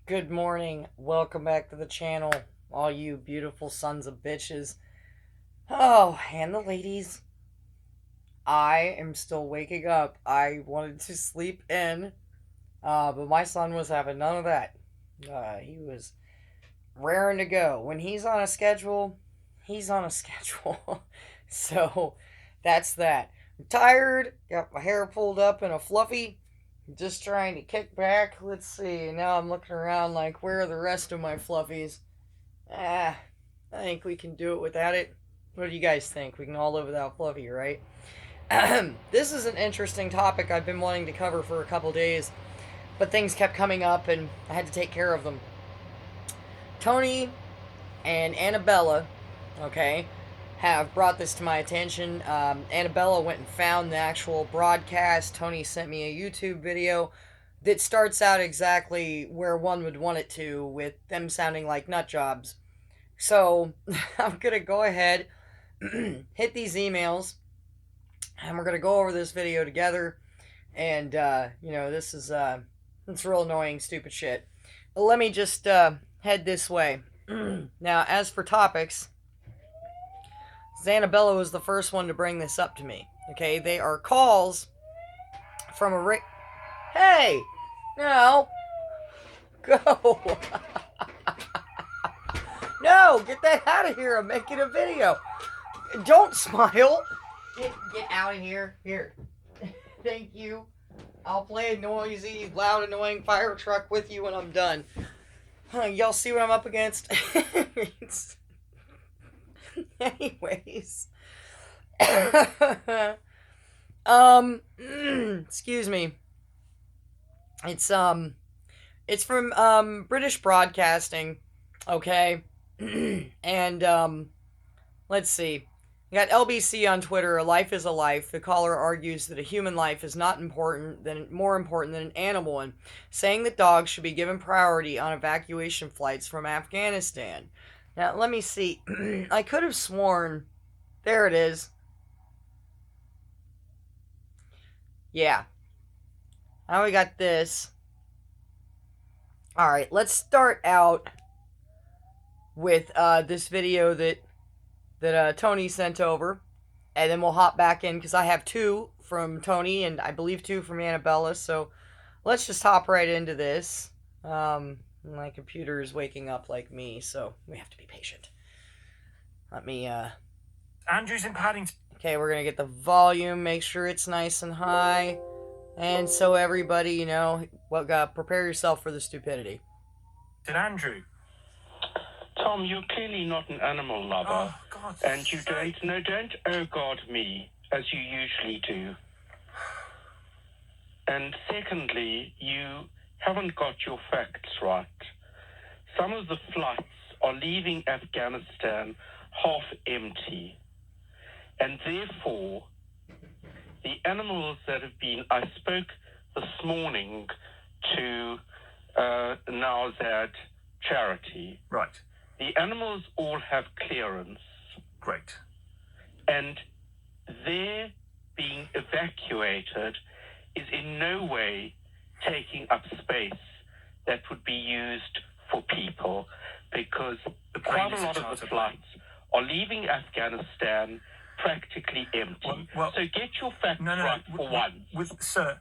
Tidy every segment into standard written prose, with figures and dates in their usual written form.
Good morning. Welcome back to the channel, all you beautiful sons of bitches. Oh, and the ladies. I am still waking up. I wanted to sleep in, but my son was having none of that. He was raring to go. When he's on a schedule, he's on a schedule. So that's that. I'm tired. Got my hair pulled up in a fluffy. Just trying to kick back. Let's see. Now I'm looking around like, where are the rest of my fluffies? I think we can do it without it. What do you guys think? We can all live without Fluffy, right? This is an interesting topic I've been wanting to cover for a couple days, but things kept coming up and I had to take care of them. Tony and Annabella, okay, have brought this to my attention. Annabella went and found the actual broadcast. Tony sent me a YouTube video that starts out exactly where one would want it to, with them sounding like nut jobs. So I'm gonna go ahead, hit these emails, and we're gonna go over this video together. And this is it's real annoying, stupid shit. But let me just head this way. Now, as for topics, Annabella was the first one to bring this up to me. Okay, they are calls from a Hey, no, go. No, get that out of here. I'm making a video. Don't smile. Get out of here. Here. Thank you. I'll play a noisy, loud, annoying fire truck with you when I'm done. Y'all see what I'm up against? Anyways. Excuse me. It's from British Broadcasting, okay? And let's see. You got LBC on Twitter. A life is a life. The caller argues that a human life is not more important than an animal one, saying that dogs should be given priority on evacuation flights from Afghanistan. Now, let me see. I could have sworn. There it is. Yeah. Now we got this. Alright, let's start out with this video that Tony sent over. And then we'll hop back in, because I have two from Tony and I believe two from Annabella. So let's just hop right into this. My computer is waking up like me, so we have to be patient. Let me, Andrew's in Paddington. Okay, we're gonna get the volume, make sure it's nice and high. And so everybody, prepare yourself for the stupidity. Did Andrew? Tom, you're clearly not an animal lover. Oh, God. And you don't oh God me, as you usually do. And secondly, you haven't got your facts right. Some of the flights are leaving Afghanistan half empty. And therefore, the animals that have been... I spoke this morning to Nawzad Charity. Right. The animals all have clearance. Great. And their being evacuated is in no way taking up space that would be used for people, because quite a lot of the flights are leaving Afghanistan practically empty. Well, so get your facts right for once. Sir,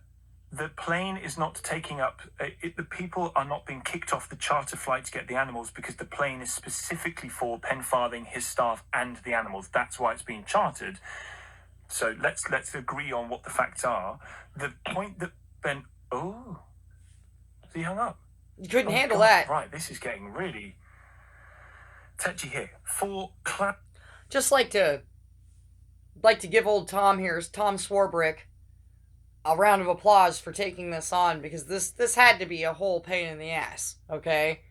the plane is not taking up... the people are not being kicked off the charter flight to get the animals, because the plane is specifically for Penfarthing, his staff, and the animals. That's why it's being chartered. So let's agree on what the facts are. The point that Ben... Oh, he hung up. You couldn't handle that. Right, this is getting really touchy here. Just like to give old Tom here, Tom Swarbrick, a round of applause for taking this on, because this had to be a whole pain in the ass, okay?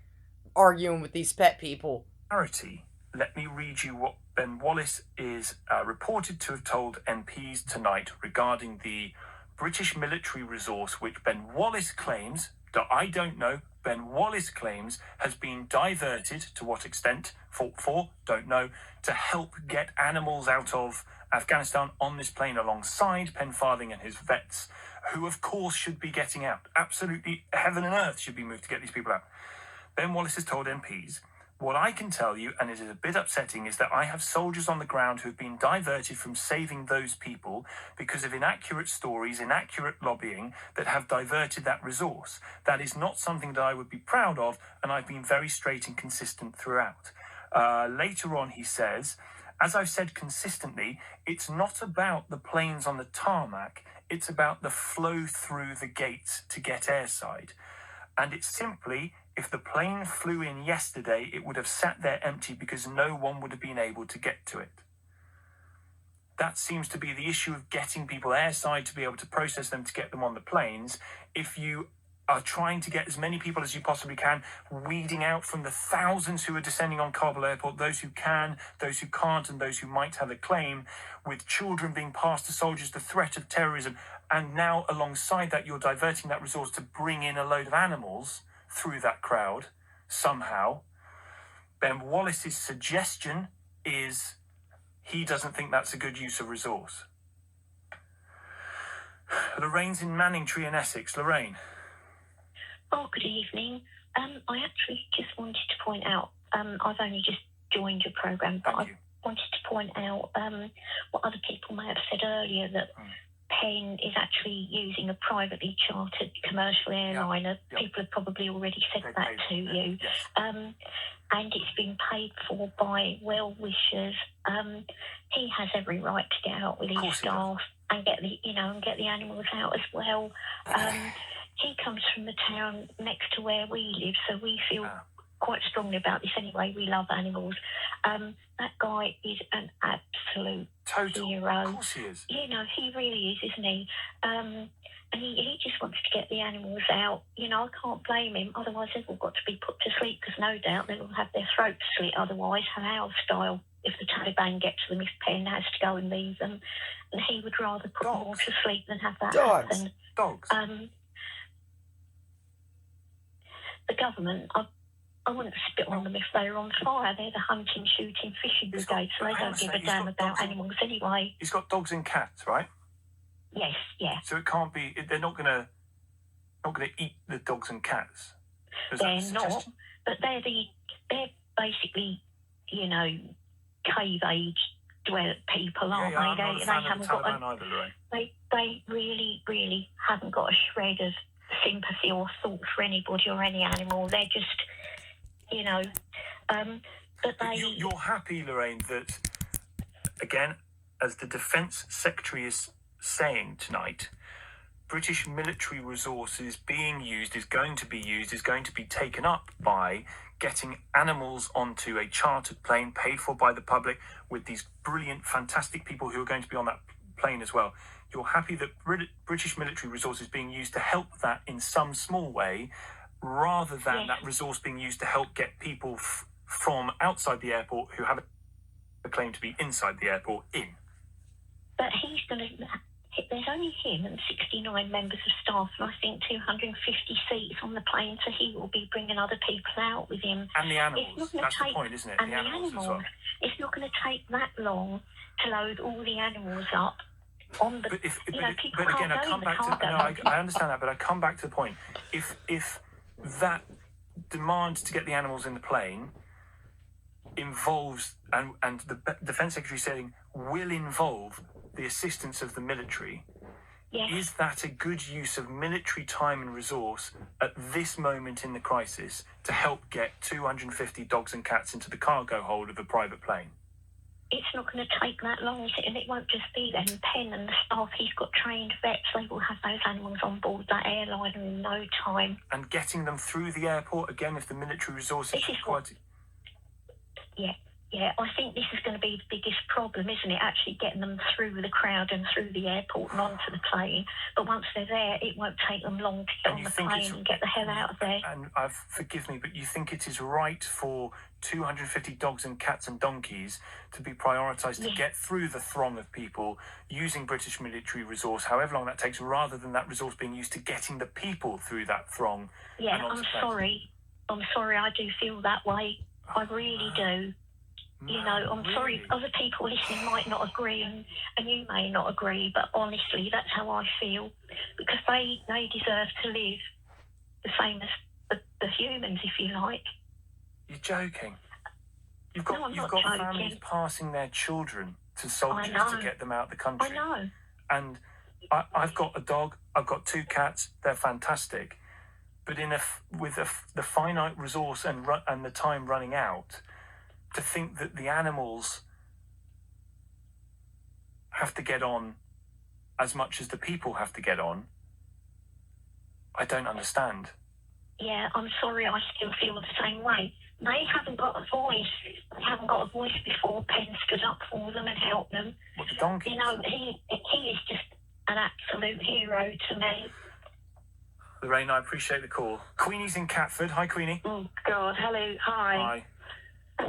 Arguing with these pet people. Let me read you what Ben Wallace is reported to have told MPs tonight regarding the British military resource, which Ben Wallace claims, that I don't know, Ben Wallace claims has been diverted, to what extent, fought for, don't know, to help get animals out of Afghanistan on this plane alongside Penfarthing and his vets, who of course should be getting out. Absolutely, heaven and earth should be moved to get these people out. Ben Wallace has told MPs, what I can tell you, and it is a bit upsetting, is that I have soldiers on the ground who have been diverted from saving those people because of inaccurate stories, inaccurate lobbying that have diverted that resource. That is not something that I would be proud of, and I've been very straight and consistent throughout. Later on, he says, as I've said consistently, it's not about the planes on the tarmac, it's about the flow through the gates to get airside. And it's simply, if the plane flew in yesterday, it would have sat there empty because no one would have been able to get to it. That seems to be the issue of getting people airside to be able to process them to get them on the planes. If you are trying to get as many people as you possibly can, weeding out from the thousands who are descending on Kabul airport, those who can, those who can't, and those who might have a claim, with children being passed to soldiers, the threat of terrorism, and now alongside that you're diverting that resource to bring in a load of animals through that crowd somehow. Ben Wallace's suggestion is he doesn't think that's a good use of resource. Lorraine's in Manningtree in Essex. Lorraine. Oh, good evening. I actually just wanted to point out, I've only just joined your programme, but I wanted to point out what other people may have said earlier, that Penn is actually using a privately chartered commercial airliner. Yep. People have probably already said that to you. Yes. And it's been paid for by well-wishers. He has every right to get out with his staff and get the animals out as well. He comes from the town next to where we live, so we feel quite strongly about this anyway. We love animals. That guy is an absolute hero. Of course he is. He really is, isn't he? And he just wants to get the animals out. I can't blame him. Otherwise, they've all got to be put to sleep, because no doubt they will have their throats slit otherwise, our style, if the Taliban get to them, if Penn has to go and leave them. And he would rather put them all to sleep than have that happen. Dogs. The government, I wouldn't spit on them if they were on fire. They're the hunting, shooting, fishing brigade, so they don't give a damn about animals anyway. He's got dogs and cats, right? Yes, yeah. So it can't be. They're not gonna eat the dogs and cats. They're not, but they're basically, cave age people, aren't they? I'm not a fan of the Taliban either, Lorraine. They really, really haven't got a shred of sympathy or thought for anybody or any animal. They're just, but they... You're happy, Lorraine, that, again, as the Defence Secretary is saying tonight, British military resource is being used, is going to be taken up by getting animals onto a chartered plane paid for by the public with these brilliant, fantastic people who are going to be on that plane as well. You're happy that British military resource is being used to help that in some small way, rather than that resource being used to help get people from outside the airport who have a claim to be inside the airport in. But there's only him and 69 members of staff, and I think 250 seats on the plane, so he will be bringing other people out with him. And the animals. That's the point, isn't it? And the animals. As well. It's not going to take that long to load all the animals up on the... But again, I come back to... I understand that, but I come back to the point. If that demand to get the animals in the plane involves, and the Defence Secretary saying will involve the assistance of the military, is that a good use of military time and resource at this moment in the crisis to help get 250 dogs and cats into the cargo hold of a private plane? It's not going to take that long, is it? And it won't just be them. Penn and the staff, he's got trained vets. They will have those animals on board that airliner in no time. And getting them through the airport, again, if the military resource is required... Yeah, I think this is going to be the biggest problem, isn't it? Actually getting them through the crowd and through the airport and onto the plane. But once they're there, it won't take them long to get on the plane and get the hell out of there. And forgive me, but you think it is right for 250 dogs and cats and donkeys to be prioritised to get through the throng of people using British military resource, however long that takes, rather than that resource being used to getting the people through that throng? Yeah, I'm sorry, I do feel that way. I really do. I'm sorry, other people listening might not agree, and you may not agree, but honestly, that's how I feel, because they deserve to live the same as the humans. humans, if you like. You're joking. You've No, I'm got not families joking. passing their children to soldiers know. to get them out of the country. I know. And I've got a dog. I've got 2 cats. They're fantastic. But the finite resource and the time running out, to think that the animals have to get on as much as the people have to get on, I don't understand. Yeah, I'm sorry, I still feel the same way. They haven't got a voice. They haven't got a voice before Penn stood up for them and helped them. What, the donkeys? You know, he is just an absolute hero to me. Lorraine, I appreciate the call. Queenie's in Catford. Hi, Queenie. Oh God, hello, hi. Hi.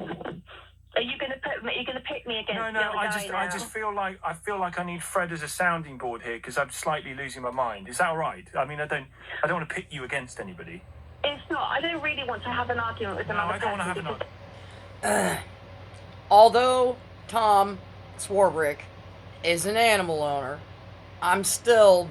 Are you going to pick me against No, the other I guy just now? feel like I need Fred as a sounding board here because I'm slightly losing my mind. Is that all right? I mean, I don't want to pit you against anybody. It's not. I don't really want to have an argument with another I don't want to have person. an Although Tom Swarbrick is an animal owner, I'm still.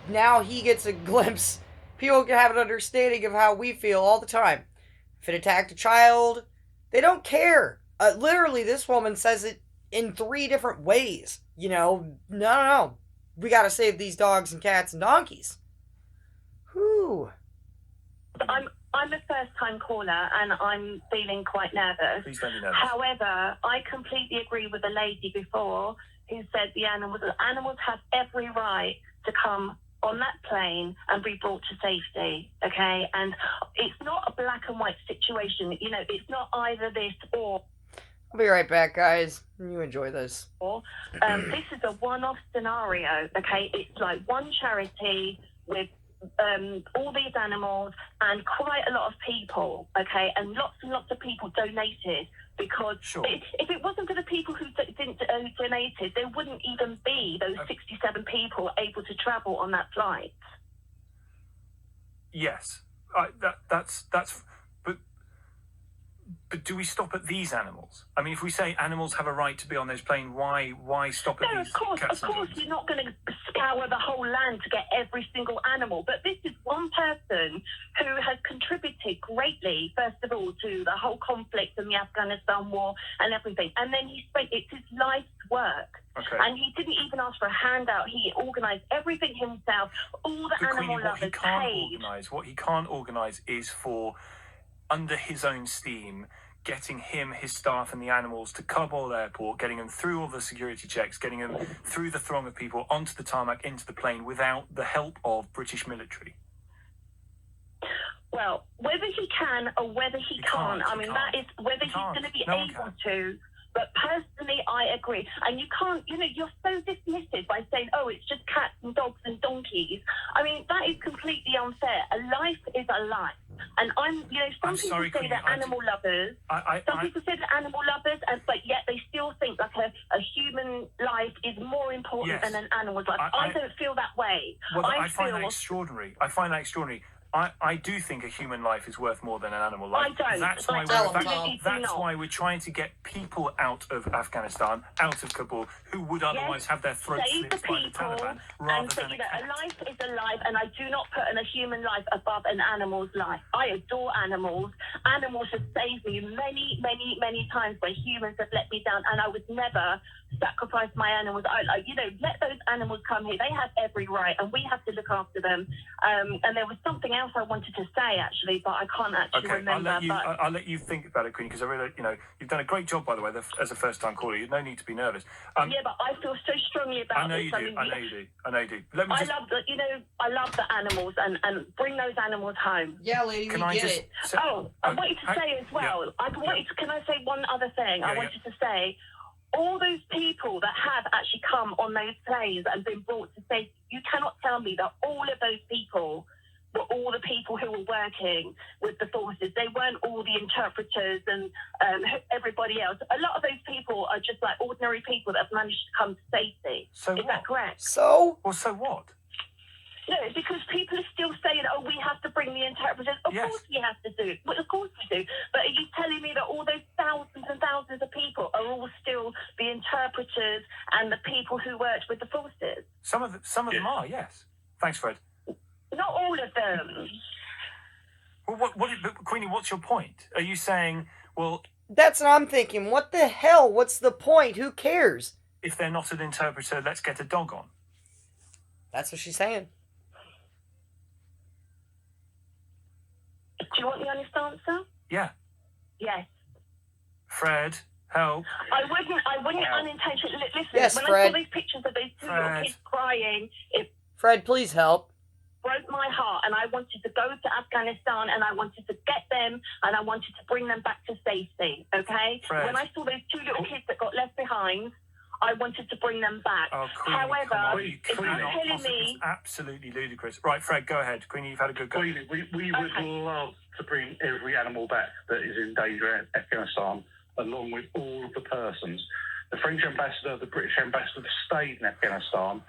Now he gets a glimpse. People can have an understanding of how we feel all the time. If it attacked a child, they don't care. Literally, this woman says it in 3 different ways. You know, no. We gotta save these dogs and cats and donkeys. Whew. I'm a first-time caller, and I'm feeling quite nervous. Please don't be nervous. However, I completely agree with the lady before who said the animals have every right to come on that plane and be brought to safety, okay? And it's not a black and white situation. You know, it's not either this or... I'll be right back, guys. You enjoy this. This is a one-off scenario, okay? It's like one charity with all these animals and quite a lot of people, okay? And lots of people donated because if it wasn't for the people who didn't donated, there wouldn't even be those 67 people able to travel on that flight. Yes, that's. But do we stop at these animals? I mean, if we say animals have a right to be on this plane, why stop at these cats and dogs? You're not going to scour the whole land to get every single animal. But this is one person who has contributed greatly, first of all, to the whole conflict and the Afghanistan war and everything. And then it's his life's work. Okay. And he didn't even ask for a handout. He organised everything himself. All the animal lovers paid. What he can't organise is for, under his own steam, getting his staff and the animals to Kabul airport, getting them through all the security checks, getting them through the throng of people onto the tarmac, into the plane, without the help of British military. Well, whether he can or whether he can't, I mean, that is whether he's going to be able to. But personally, I agree. And you can't, you're so dismissive by saying, oh, it's just cats and dogs and donkeys. I mean, that is completely unfair. A life is a life. And some people say that animal lovers, people say that animal lovers, but yet they still think like a human life is more important than an animal's life. I don't feel that way. Well, I find that extraordinary. I do think a human life is worth more than an animal life. I don't. That's why we're trying to get people out of Afghanistan, out of Kabul, who would otherwise have their throats slit by the Taliban, rather than a cat. A life is a life, and I do not put a human life above an animal's life. I adore animals. Animals have saved me many, many, many times where humans have let me down, and I would never sacrifice my animals. Let those animals come here. They have every right, and we have to look after them. And there was something else I wanted to say, actually, but I can't actually remember. I'll let you think about it, Queen, because I really, you've done a great job, by the way, as a first-time caller. You've no need to be nervous. Yeah, but I feel so strongly about this. I know you do. I love the animals and bring those animals home. Yeah, lady, we get it. I wanted to say as well. Yeah. Can I say one other thing? I wanted to say, all those people that have actually come on those planes and been brought to safety, you cannot tell me that all of those people were all the people who were working with the forces. They weren't all the interpreters and everybody else. A lot of those people are just like ordinary people that have managed to come to safety. Is that correct? So? Well, so what? No, because people are still saying, oh, we have to bring the interpreters. Of course we have to do it. Well, of course we do. But are you telling me that all those thousands and thousands of people are all still the interpreters and the people who worked with the forces? Some of them are, yes. Thanks, Fred. all of them. Well, Queenie, what's your point? Are you saying, well... That's what I'm thinking. What the hell? What's the point? Who cares? If they're not an interpreter, let's get a dog on. That's what she's saying. Do you want the honest answer? Yeah. Yes. Fred, help. I wouldn't unintentionally listen. Yes, when Fred. I saw these pictures of those two little kids crying, it Fred, please help. broke my heart, and I wanted to go to Afghanistan, and I wanted to get them, and I wanted to bring them back to safety. Okay. Fred. When I saw those two little kids that got left behind, I wanted to bring them back. Oh, Queenie, However, if you're telling me... It's absolutely ludicrous. Right, Fred, go ahead. Queenie, you've had a good go. Queenie, we would love to bring every animal back that is in danger in Afghanistan, along with all of the persons. The French ambassador, the British ambassador have stayed in Afghanistan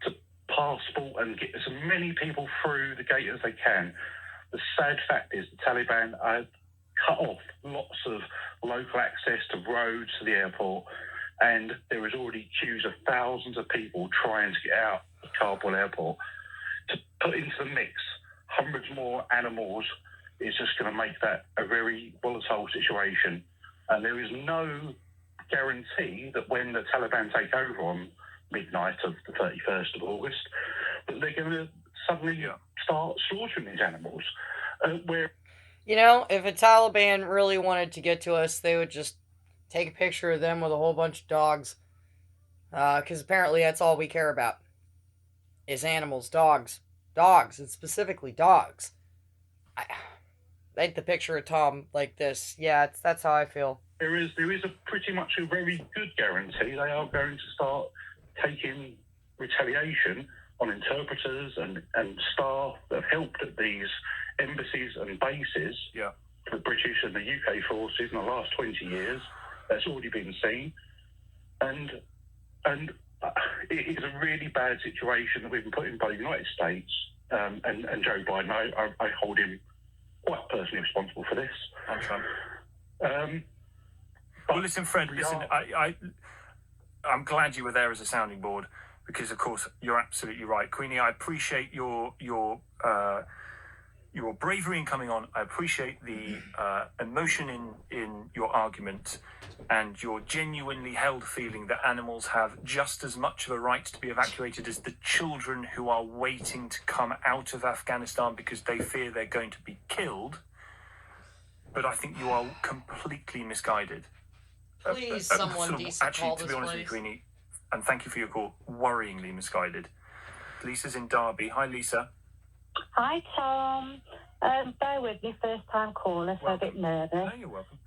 to passport and get as many people through the gate as they can. The sad fact is the Taliban have cut off lots of local access to roads to the airport, and there is already queues of thousands of people trying to get out of Kabul airport. To put into the mix hundreds more animals is just going to make that a very volatile situation. And there is no guarantee that when the Taliban take over on midnight of the 31st of August, that they're going to suddenly start slaughtering these animals. You know, if a Taliban really wanted to get to us, they would just take a picture of them with a whole bunch of dogs. Because apparently that's all we care about. Is animals, dogs. Dogs, and specifically dogs. I like the picture of Tom like this. Yeah, that's how I feel. There is a pretty much a very good guarantee they are going to start taking retaliation on interpreters and staff that have helped at these embassies and bases. Yeah. The British and the UK forces in the last 20 years. That's already been seen. And it is a really bad situation that we've been put in by the United States and Joe Biden. I hold him quite personally responsible for this. And Trump. Well, listen, Fred, I'm glad you were there as a sounding board because, of course, you're absolutely right. Queenie, I appreciate your bravery in coming on. I appreciate the emotion in your argument and your genuinely held feeling that animals have just as much of a right to be evacuated as the children who are waiting to come out of Afghanistan because they fear they're going to be killed. But I think you are completely misguided. Please, someone decent call this, to be honest with you, please. Queenie, and thank you for your call, worryingly misguided. Lisa's in Derby. Hi, Lisa. Hi, Tom. Bear with me, first time caller, so a bit nervous. No, you're welcome.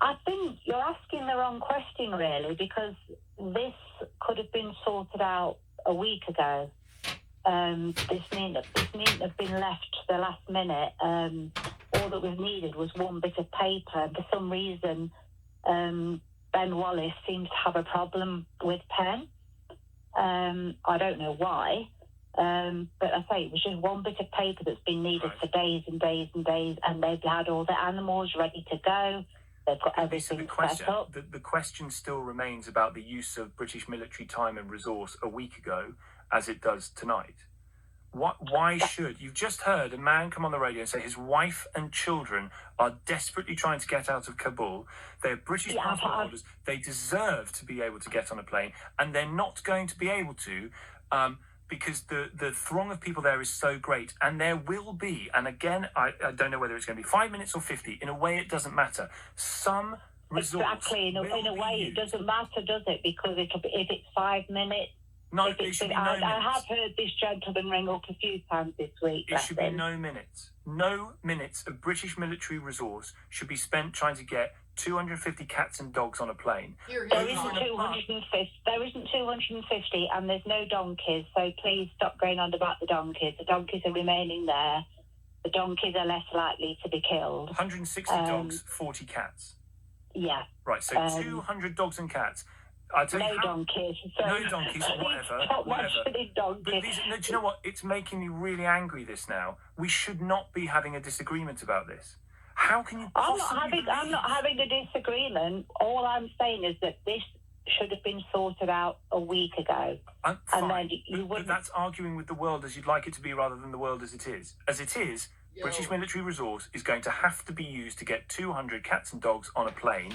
I think you're asking the wrong question, really, because this could have been sorted out a week ago. This needn't have been left to the last minute. All that was needed was one bit of paper, and for some reason, Ben Wallace seems to have a problem with pen. I don't know why. But I say it was just one bit of paper that's been needed for days and days and days, and they've had all the animals ready to go. They've got everything set up. The question still remains about the use of British military time and resource a week ago, as it does tonight. Why should... You've just heard a man come on the radio and say his wife and children are desperately trying to get out of Kabul. They're British passport holders. They deserve to be able to get on a plane, and they're not going to be able to... because the throng of people there is so great, and there will be, and again, I don't know whether it's going to be 5 minutes or 50. In a way, it doesn't matter. Some resource. Exactly. In a way, it doesn't matter, does it? Because if it's 5 minutes. No, it should be no minutes. I have heard this gentleman ring up a few times this week. It should be no minutes. No minutes of British military resource should be spent trying to get 250 cats and dogs on a plane. There isn't 250, and there's no donkeys, so please stop going on about the donkeys. The donkeys are remaining there. The donkeys are less likely to be killed. 160 dogs, 40 cats. Yeah. Right, so 200 dogs and cats. Donkeys. So no donkeys, whatever. Donkeys. But do you know what? It's making me really angry, this now. We should not be having a disagreement about this. How can you possibly I'm not having a disagreement. All I'm saying is that this should have been sorted out a week ago. Fine, and then you but wouldn't. that's arguing with the world as you'd like it to be rather than the world as it is. As it is, Yo. British military resource is going to have to be used to get 200 cats and dogs on a plane.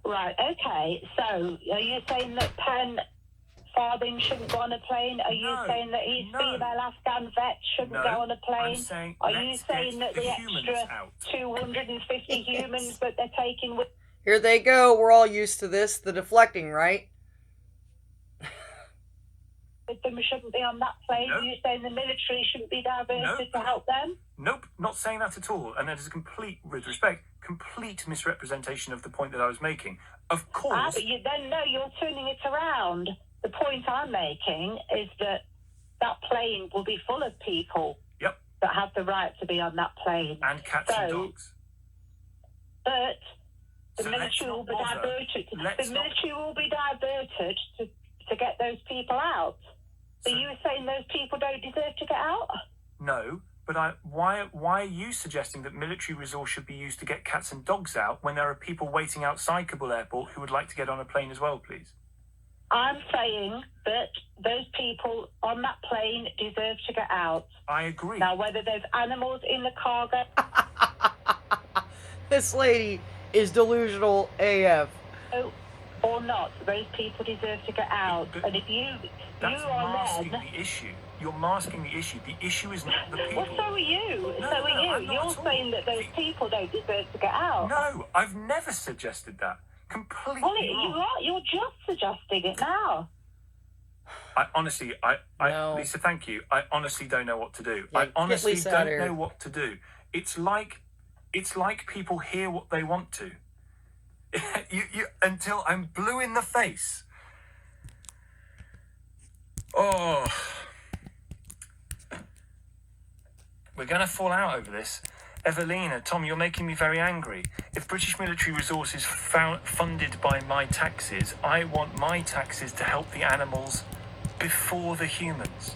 Right, okay. So, are you saying that Penn Farthing shouldn't go on a plane? Are you saying that his female Afghan vets shouldn't go on a plane? I'm saying, are you saying that the humans extra out. 250 humans that they're taking with Here they go. We're all used to this. The deflecting, right? them shouldn't be on that plane? Nope. Are you saying the military shouldn't be diverted to help them? Nope, not saying that at all. And that is a complete, with respect, complete misrepresentation of the point that I was making. Of course. But you're turning it around. The point I'm making is that that plane will be full of people that have the right to be on that plane. And cats and dogs. But the military will be diverted. The military will be diverted to get those people out. So you were saying those people don't deserve to get out? No, but why are you suggesting that military resource should be used to get cats and dogs out when there are people waiting outside Kabul airport who would like to get on a plane as well, please? I'm saying that those people on that plane deserve to get out. I agree. Now, whether there's animals in the cargo... This lady is delusional AF. Or not, those people deserve to get out. And if that's masking the issue. You're masking the issue. The issue is not the people. Well, so are you. No, You're saying that those people don't deserve to get out. No, I've never suggested that. Completely wrong. You're just suggesting it now. No. Lisa, thank you. I honestly don't know what to do. Yeah, I honestly don't know here. what to do. It's like people hear what they want to. Until I'm blue in the face. Oh. We're going to fall out over this. Evelina, Tom, you're making me very angry. If British military resource is funded by my taxes, I want my taxes to help the animals before the humans.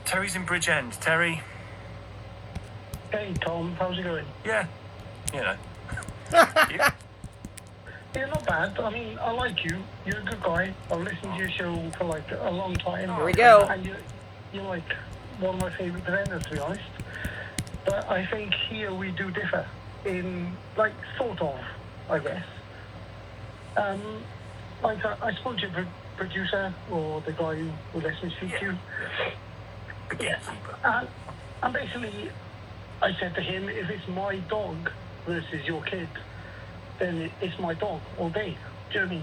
Terry's in Bridgend. Terry? Hey, Tom, how's it going? Yeah, you know. Yeah, not bad. I mean, I like you. You're a good guy. I've listened to your show for like a long time. Here we go. And you're like one of my favourite presenters, to be honest. But I think here we do differ in, like, sort of, I guess. Like, I spoke to your producer, or the guy who lets me speak to you. The gatekeeper. And basically, I said to him, if it's my dog versus your kid, then it's my dog all day. Do you know what I mean?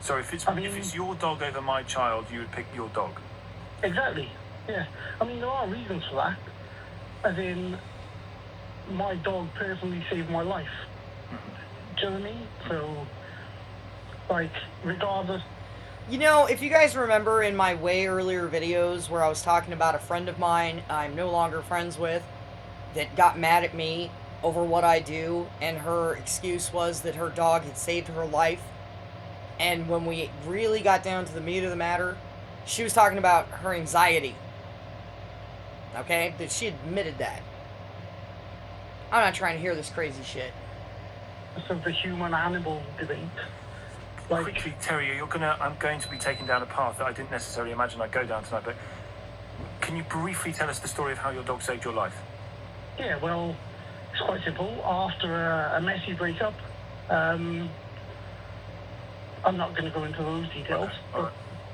So if it's your dog over my child, you would pick your dog? Exactly, yeah. I mean, there are reasons for that. As in, my dog personally saved my life. Do you know what I mean? So, like, regardless... You know, if you guys remember in my way earlier videos where I was talking about a friend of mine I'm no longer friends with that got mad at me over what I do, and her excuse was that her dog had saved her life, and when we really got down to the meat of the matter, she was talking about her anxiety. Okay? That she admitted that. I'm not trying to hear this crazy shit. So the human-animal debate. Like, quickly, Terry, I'm going to be taken down a path that I didn't necessarily imagine I'd go down tonight, but can you briefly tell us the story of how your dog saved your life? Yeah, well, it's quite simple. After a messy breakup, I'm not going to go into those details,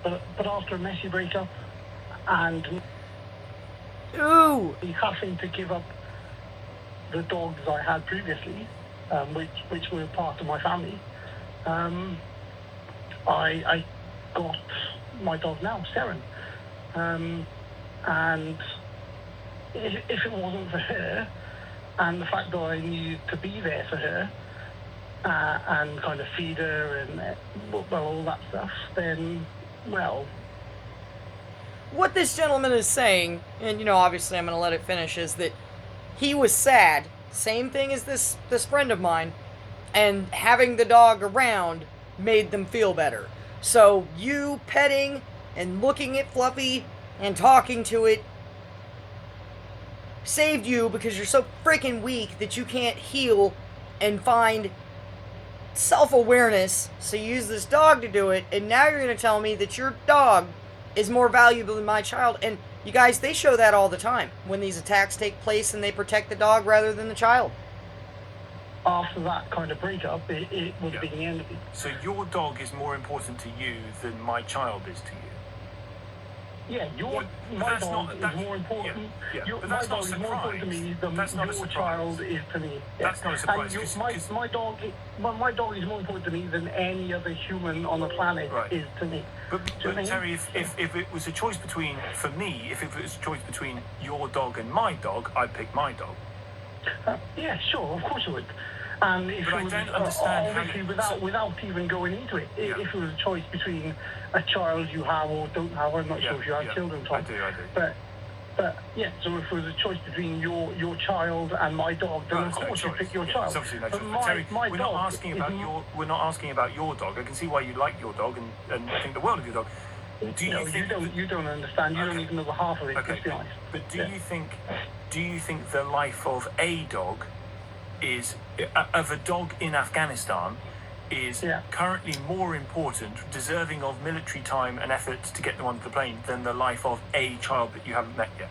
but after a messy breakup, and having to give up the dogs I had previously, which were part of my family, I got my dog now, Seren. And if it wasn't for her, and the fact that I needed to be there for her, and kind of feed her and all that stuff, then, well... What this gentleman is saying, and, you know, obviously I'm going to let it finish, is that he was sad. Same thing as this friend of mine. And having the dog around made them feel better. So you petting and looking at Fluffy and talking to it saved you because you're so freaking weak that you can't heal and find self-awareness, so you use this dog to do it, and now you're going to tell me that your dog is more valuable than my child. And you guys, they show that all the time when these attacks take place and they protect the dog rather than the child. After that kind of breakup, it would have been the end of it. So your dog is more important to you than my child is to you? Yeah, my dog is more important. My dog is more important to me than your child is to me. That's not a surprise. And my dog is more important to me than any other human on the planet is to me. But Terry, if it was a choice between, for me, if it was a choice between your dog and my dog, I'd pick my dog. Yeah, sure, of course you would. And if but I don't understand obviously without even going into it, if it was a choice between a child you have or don't have, I'm not sure if you have children, Tom. I do. But yeah, so if it was a choice between your child and my dog, then of course you pick your child. It's obviously no choice. But Terry, we're not asking about your dog. I can see why you like your dog and think the world of your dog. You don't understand. You don't even know the half of it. Okay. Let's be honest. But do you think the life of a dog of a dog in Afghanistan is currently more important, deserving of military time and effort to get them onto the plane than the life of a child that you haven't met yet?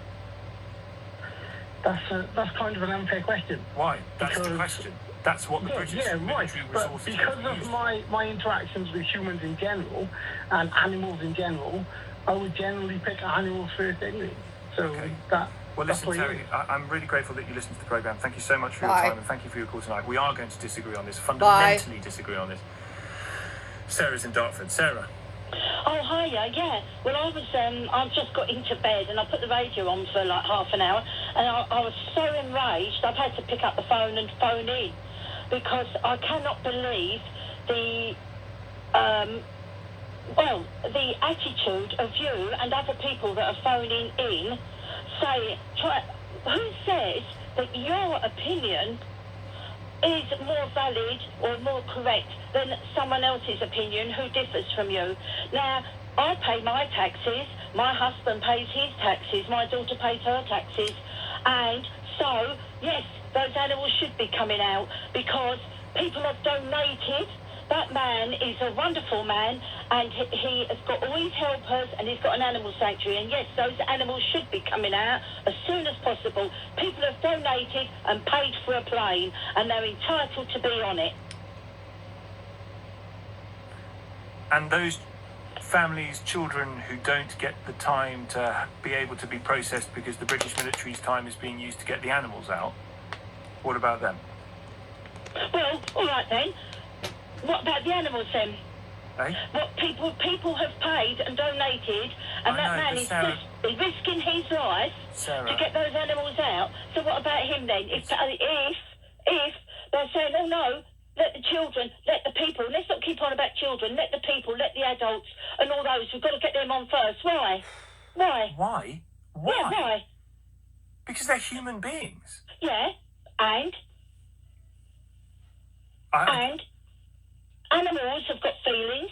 That's kind of an unfair question. Why? That's the question. That's what the British military resources because of my interactions with humans in general and animals in general, I would generally pick animals first anyway. So Well, listen, Terry, I'm really grateful that you listened to the programme. Thank you so much for your time and thank you for your call tonight. We are going to disagree on this, fundamentally disagree on this. Sarah's in Dartford. Sarah. Oh, hiya, yeah. Well, I've just got into bed and I put the radio on for like half an hour and I was so enraged I've had to pick up the phone and phone in because I cannot believe the attitude of you and other people that are phoning in who says that your opinion is more valid or more correct than someone else's opinion who differs from you. Now, I pay my taxes, my husband pays his taxes, my daughter pays her taxes, and so, yes, those animals should be coming out because people have donated. That man is a wonderful man and he has got all his helpers and he's got an animal sanctuary, and yes, those animals should be coming out as soon as possible. People have donated and paid for a plane and they're entitled to be on it. And those families, children who don't get the time to be able to be processed because the British military's time is being used to get the animals out, what about them? Well, all right then. What about the animals then? Eh? What people have paid and donated, and that man is just risking his life to get those animals out. So what about him then? If they're saying, oh no, let the children, let the people, let's not keep on about children, let the people, let the adults, and all those, we've got to get them on first. Why? Why? Yeah, why? Because they're human beings. Yeah, and animals have got feelings.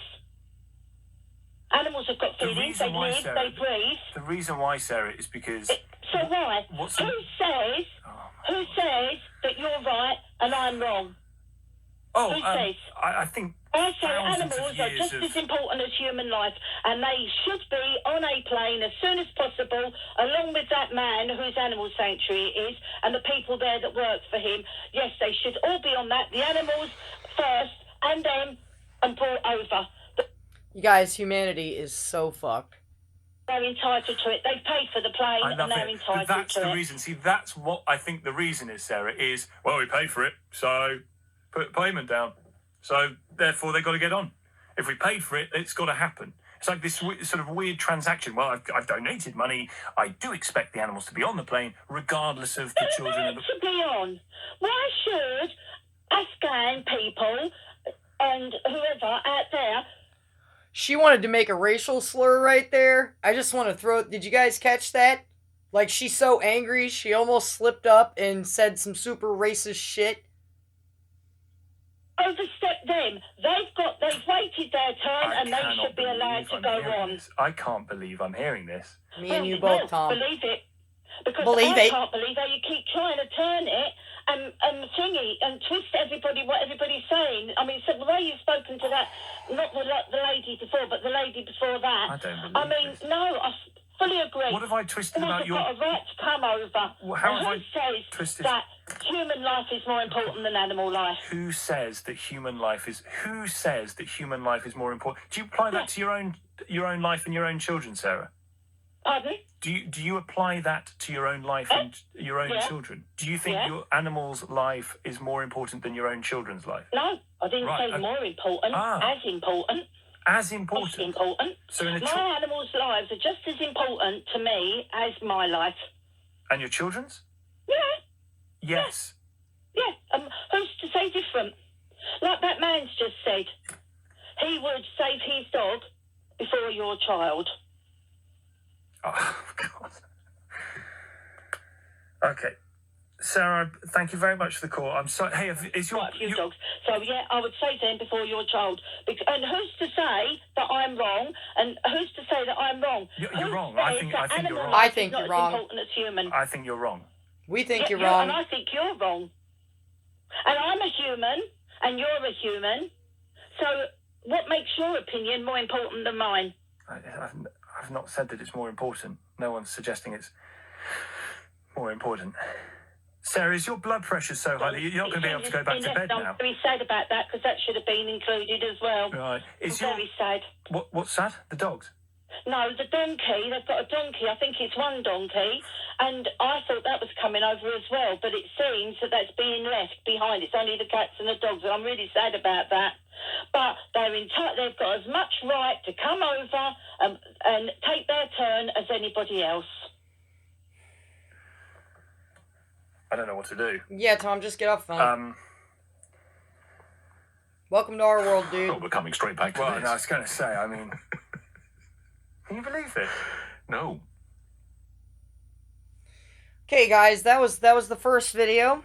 Animals have got feelings. They live, they breathe. The reason why, Sarah, is because... So why? Who says that you're right and I'm wrong? Oh, who says? I think... I say animals are just as important as human life, and they should be on a plane as soon as possible, along with that man whose animal sanctuary it is, and the people there that work for him. Yes, they should all be on that. The animals first, and then brought over. You guys, humanity is so fucked. They're entitled to it. They've paid for the plane and they're entitled to it. That's the reason. See, that's what I think the reason is, Sarah, is, well, we paid for it, so put payment down. So, therefore, they've got to get on. If we paid for it, it's got to happen. It's like this sort of weird transaction. Well, I've donated money. I do expect the animals to be on the plane, regardless of the children. To be on. Why should Afghan people and whoever out there... She wanted to make a racial slur right there. I just want to throw... Did you guys catch that? Like, she's so angry, she almost slipped up and said some super racist shit. Overstep them. They've waited their turn and they should be allowed to go on. I can't believe I'm hearing this. Me and you both, Tom. Believe it. Because Believe I it. can't believe how you keep trying to turn it and thingy and twist what everybody's saying. I mean, so the way you've spoken to that, not the lady before, but the lady before that. I don't believe this. No, I fully agree. What have I twisted about your... got a right to come over. Well, how have I says twisted... that human life is more important than animal life? Who says that human life is... Who says that human life is more important? Do you apply that to your own life and your own children, Sarah? Pardon? Do you apply that to your own life and your own children? Do you think your animal's life is more important than your own children's life? No, I didn't say more important. As important. As important? As important. So my animals' lives are just as important to me as my life. And your children's? Yeah. Yes. Yeah. Who's to say different? Like that man's just said, he would save his dog before your child. Oh, God. Okay. Sarah, thank you very much for the call. I'm sorry. Hey, is your... Quite a few dogs. So, yeah, I would say them before your child. And who's to say that I'm wrong? And who's to say that I'm wrong? You're wrong. I think you're wrong. I think you're wrong. As important as human. I think you're wrong. We think you're wrong. And I think you're wrong. And I'm a human, and you're a human. So what makes your opinion more important than mine? I've not said that it's more important. No one's suggesting it's more important. Sarah, is your blood pressure so high that you're not going to be able to go back to bed now? I'm very sad about that, because that should have been included as well. Right. Very sad. What's sad? The dogs? No, the donkey. They've got a donkey. I think it's one donkey. And I thought that was coming over as well. But it seems that that's being left behind. It's only the cats and the dogs. And I'm really sad about that. But they've got as much right to come over and take their turn as anybody else. I don't know what to do. Yeah, Tom, just get off the phone. Welcome to our world, dude. Oh, we're coming straight back to this. No, I was going to say, I mean... Can you believe it? No. Okay, guys, that was the first video.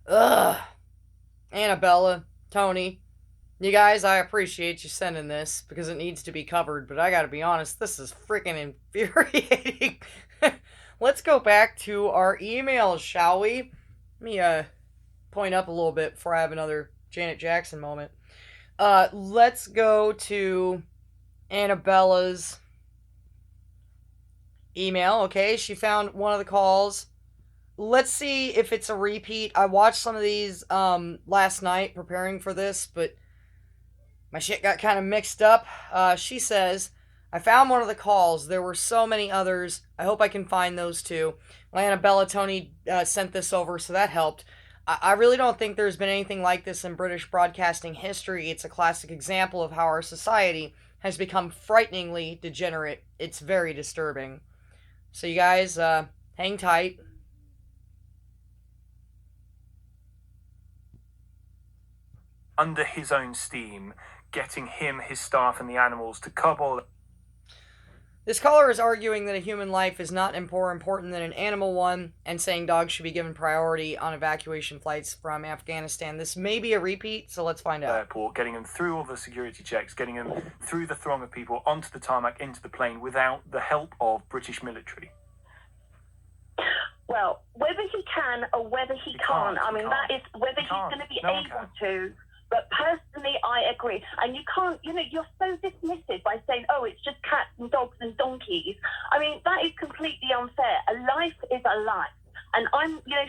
Ugh. Annabella, Tony, you guys, I appreciate you sending this because it needs to be covered, but I gotta be honest, this is freaking infuriating. Let's go back to our emails, shall we? Let me point up a little bit before I have another Janet Jackson moment. Let's go to Annabella's email. Okay, she found one of the calls. Let's see if it's a repeat. I watched some of these last night preparing for this, but my shit got kind of mixed up. She says, I found one of the calls. There were so many others. I hope I can find those too. Well, Annabella, Tony sent this over, so that helped. I really don't think there's been anything like this in British broadcasting history. It's a classic example of how our society has become frighteningly degenerate. It's very disturbing. So you guys, hang tight. Under his own steam, getting him, his staff, and the animals to Kabul. This caller is arguing that a human life is not more important than an animal one, and saying dogs should be given priority on evacuation flights from Afghanistan. This may be a repeat, so let's find out. Airport, getting them through all the security checks, getting them through the throng of people, onto the tarmac, into the plane, without the help of British military. Well, whether he can or whether he can't, I mean, that is whether he's going to be able to. But personally, I agree. And you can't, you're so dismissive by saying, oh, it's just cats and dogs and donkeys. I mean, that is completely unfair. A life is a life. And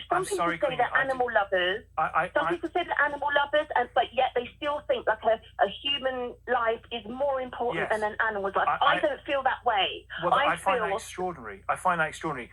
some people say they're animal lovers. Some people say they're animal lovers, but yet they still think like a human life is more important than an animal's life. I don't feel that way. Well, I find that extraordinary.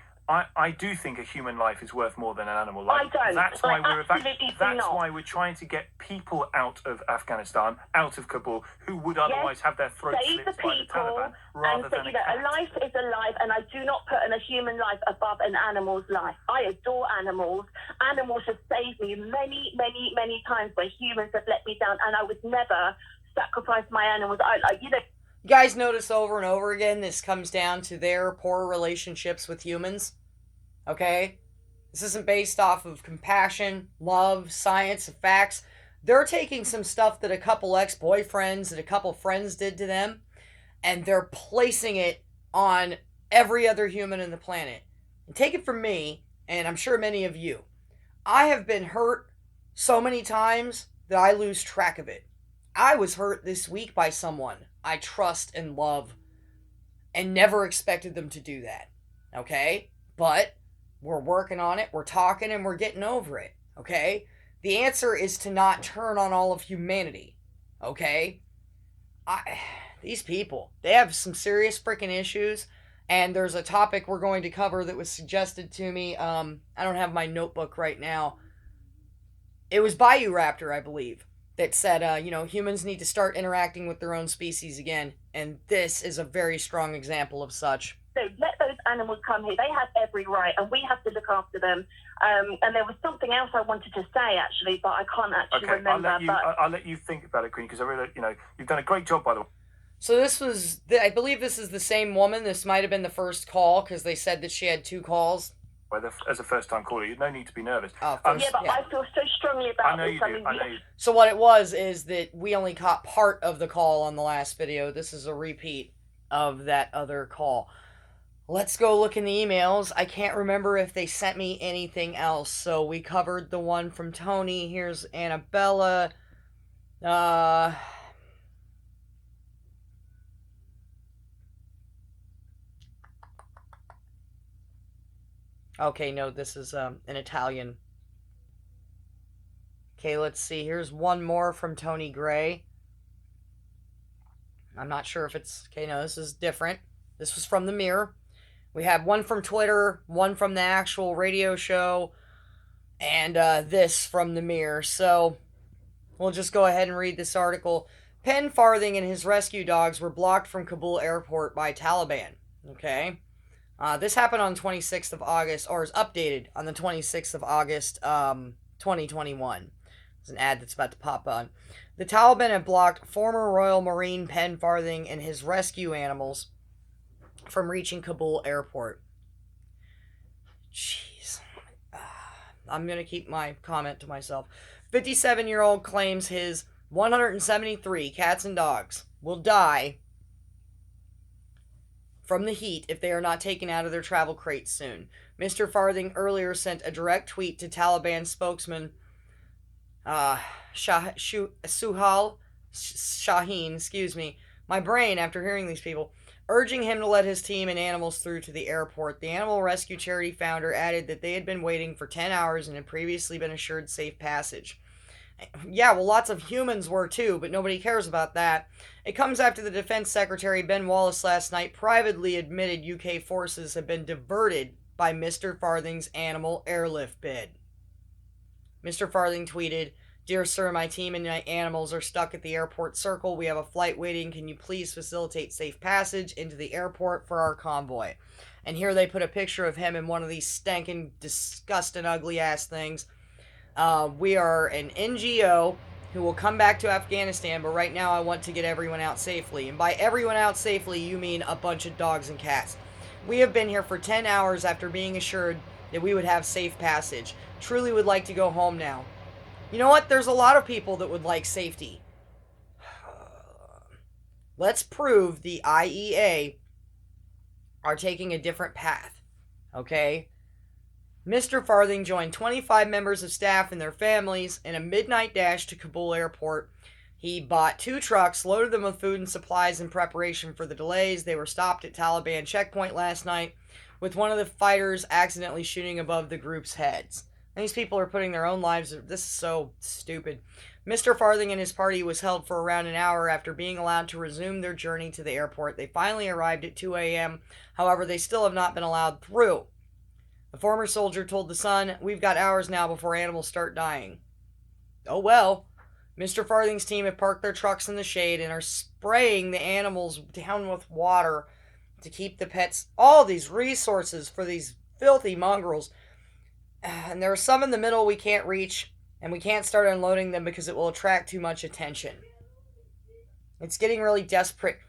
I do think a human life is worth more than an animal life. I don't. That's why why we're trying to get people out of Afghanistan, out of Kabul, who would otherwise have their throats slit by the Taliban, rather than a cat. A life is a life, and I do not put a human life above an animal's life. I adore animals. Animals have saved me many, many, many times where humans have let me down, and I would never sacrifice my animals. You guys notice over and over again, this comes down to their poor relationships with humans. Okay? This isn't based off of compassion, love, science, and facts. They're taking some stuff that a couple ex-boyfriends and a couple friends did to them, and they're placing it on every other human on the planet. And take it from me, and I'm sure many of you, I have been hurt so many times that I lose track of it. I was hurt this week by someone I trust and love and never expected them to do that. Okay? But we're working on it, we're talking, and we're getting over it. Okay? The answer is to not turn on all of humanity. Okay? These people, they have some serious freaking issues. And there's a topic we're going to cover that was suggested to me. I don't have my notebook right now. It was Bayou Raptor, I believe, that said, humans need to start interacting with their own species again. And this is a very strong example of such. So let those animals come here. They have every right, and we have to look after them. And there was something else I wanted to say, actually, but I can't actually remember. I'll let you think about it, Queen, because I really, you've done a great job, by the way. So this was, I believe this is the same woman. This might have been the first call, because they said that she had 2 calls. Well, as a first-time caller, you no need to be nervous. Yeah, but I feel so strongly about this. I know you do. So what it was is that we only caught part of the call on the last video. This is a repeat of that other call. Let's go look in the emails. I can't remember if they sent me anything else. So we covered the one from Tony. Here's Annabella. Okay, no, this is an Italian. Okay, let's see. Here's one more from Tony Gray. I'm not sure if it's... Okay, no, this is different. This was from the Mirror. We have one from Twitter, one from the actual radio show, and this from the Mirror. So, we'll just go ahead and read this article. Penn Farthing and his rescue dogs were blocked from Kabul airport by Taliban. Okay? This happened on 26th of August, or is updated on the 26th of August, 2021. There's an ad that's about to pop on. The Taliban have blocked former Royal Marine Penn Farthing and his rescue animals from reaching Kabul airport. Jeez. I'm going to keep my comment to myself. 57-year-old claims his 173 cats and dogs will die from the heat if they are not taken out of their travel crates soon. Mr. Farthing earlier sent a direct tweet to Taliban spokesman Suhail Shaheen, my brain after hearing these people, urging him to let his team and animals through to the airport. The animal rescue charity founder added that they had been waiting for 10 hours and had previously been assured safe passage. Yeah, well, lots of humans were too, but nobody cares about that. It comes after the Defense Secretary Ben Wallace last night privately admitted UK forces have been diverted by Mr. Farthing's animal airlift bid. Mr. Farthing tweeted, "Dear sir, my team and my animals are stuck at the airport circle. We have a flight waiting. Can you please facilitate safe passage into the airport for our convoy?" And here they put a picture of him in one of these stinking, disgusting, ugly-ass things. We are an NGO who will come back to Afghanistan, but right now I want to get everyone out safely. And by everyone out safely, you mean a bunch of dogs and cats. We have been here for 10 hours after being assured that we would have safe passage. Truly would like to go home now. You know what? There's a lot of people that would like safety. Let's prove the IEA are taking a different path. Okay? Mr. Farthing joined 25 members of staff and their families in a midnight dash to Kabul airport. He bought 2 trucks, loaded them with food and supplies in preparation for the delays. They were stopped at Taliban checkpoint last night, with one of the fighters accidentally shooting above the group's heads. And these people are putting their own lives... This is so stupid. Mr. Farthing and his party was held for around an hour after being allowed to resume their journey to the airport. They finally arrived at 2 a.m. However, they still have not been allowed through. The former soldier told The Sun, "We've got hours now before animals start dying." Oh well. Mr. Farthing's team have parked their trucks in the shade and are spraying the animals down with water to keep the pets... All these resources for these filthy mongrels. And there are some in the middle we can't reach, and we can't start unloading them because it will attract too much attention. It's getting really desperate.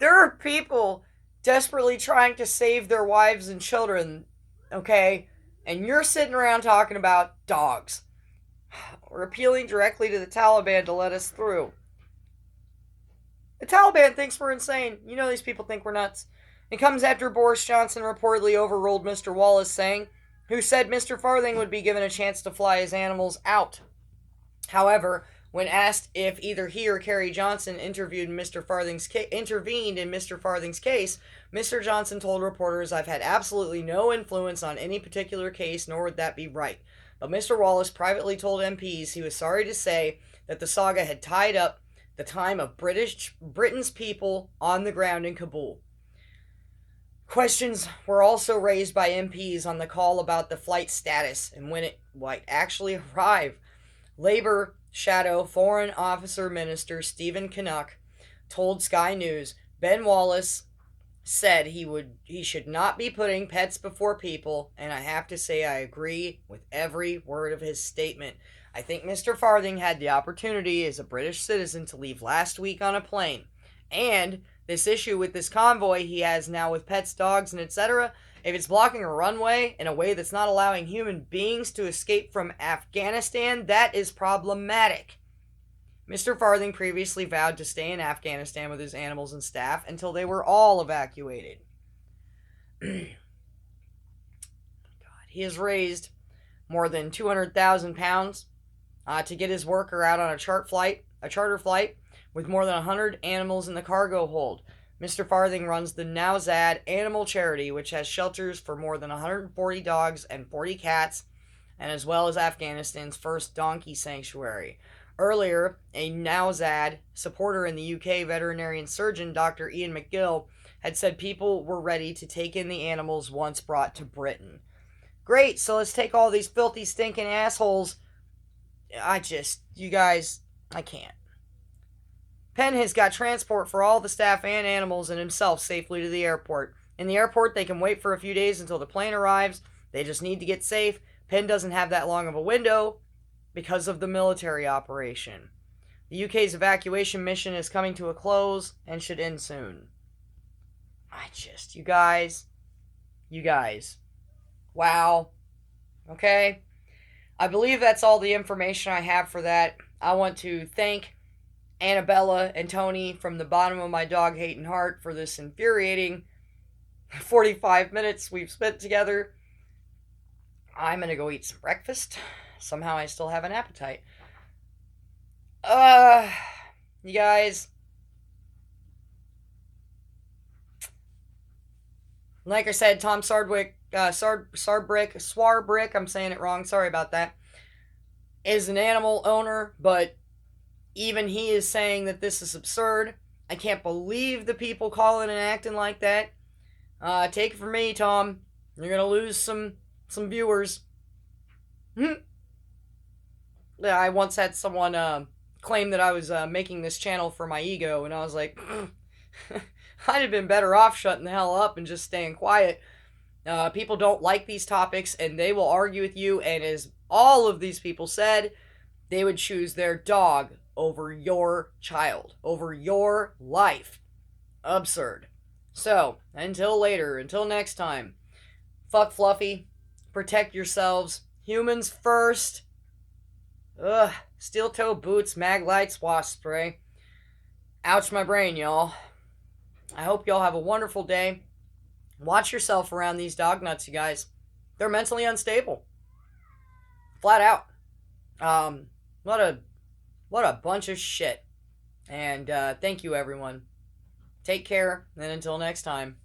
There are people desperately trying to save their wives and children, okay? And you're sitting around talking about dogs. We're appealing directly to the Taliban to let us through. The Taliban thinks we're insane. You know these people think we're nuts. It comes after Boris Johnson reportedly overruled Mr. Wallace, who said Mr. Farthing would be given a chance to fly his animals out. However, when asked if either he or Kerry Johnson intervened in Mr. Farthing's case, Mr. Johnson told reporters, "I've had absolutely no influence on any particular case, nor would that be right." But Mr. Wallace privately told MPs he was sorry to say that the saga had tied up the time of Britain's people on the ground in Kabul. Questions were also raised by MPs on the call about the flight status and when it might actually arrive. Labour Shadow Foreign Officer Minister Stephen Kinnock told Sky News Ben Wallace said he should not be putting pets before people, and I have to say I agree with every word of his statement. I think Mr. Farthing had the opportunity as a British citizen to leave last week on a plane, and this issue with this convoy he has now with pets, dogs, and etc., if it's blocking a runway in a way that's not allowing human beings to escape from Afghanistan, that is problematic. Mr. Farthing previously vowed to stay in Afghanistan with his animals and staff until they were all evacuated. God, he has raised more than £200,000 to get his worker out on a charter flight with more than 100 animals in the cargo hold. Mr. Farthing runs the Nowzad Animal Charity, which has shelters for more than 140 dogs and 40 cats, and as well as Afghanistan's first donkey sanctuary. Earlier, a Nowzad supporter in the UK, veterinarian surgeon Dr. Ian McGill, had said people were ready to take in the animals once brought to Britain. Great, so let's take all these filthy, stinking assholes. You guys, I can't. Penn has got transport for all the staff and animals and himself safely to the airport. In the airport, they can wait for a few days until the plane arrives. They just need to get safe. Penn doesn't have that long of a window because of the military operation. The UK's evacuation mission is coming to a close and should end soon. You guys. Wow. Okay. I believe that's all the information I have for that. I want to thank Annabella and Tony from the bottom of my dog-hating heart for this infuriating 45 minutes we've spent together. I'm gonna go eat some breakfast. Somehow I still have an appetite. You guys. Like I said, Tom Swarbrick, I'm saying it wrong, sorry about that, is an animal owner, but even he is saying that this is absurd. I can't believe the people calling and acting like that. Take it from me, Tom. You're gonna lose some viewers. I once had someone claim that I was making this channel for my ego, and I was like, I'd have been better off shutting the hell up and just staying quiet. People don't like these topics, and they will argue with you, and as all of these people said, they would choose their dog over your child, over your life. Absurd. So, until next time, fuck Fluffy, protect yourselves, humans first. Steel toe boots, mag lights, wasp spray. Ouch my brain, y'all. I hope y'all have a wonderful day. Watch yourself around these dog nuts, you guys. They're mentally unstable. Flat out. What a bunch of shit. And thank you, everyone. Take care, and until next time.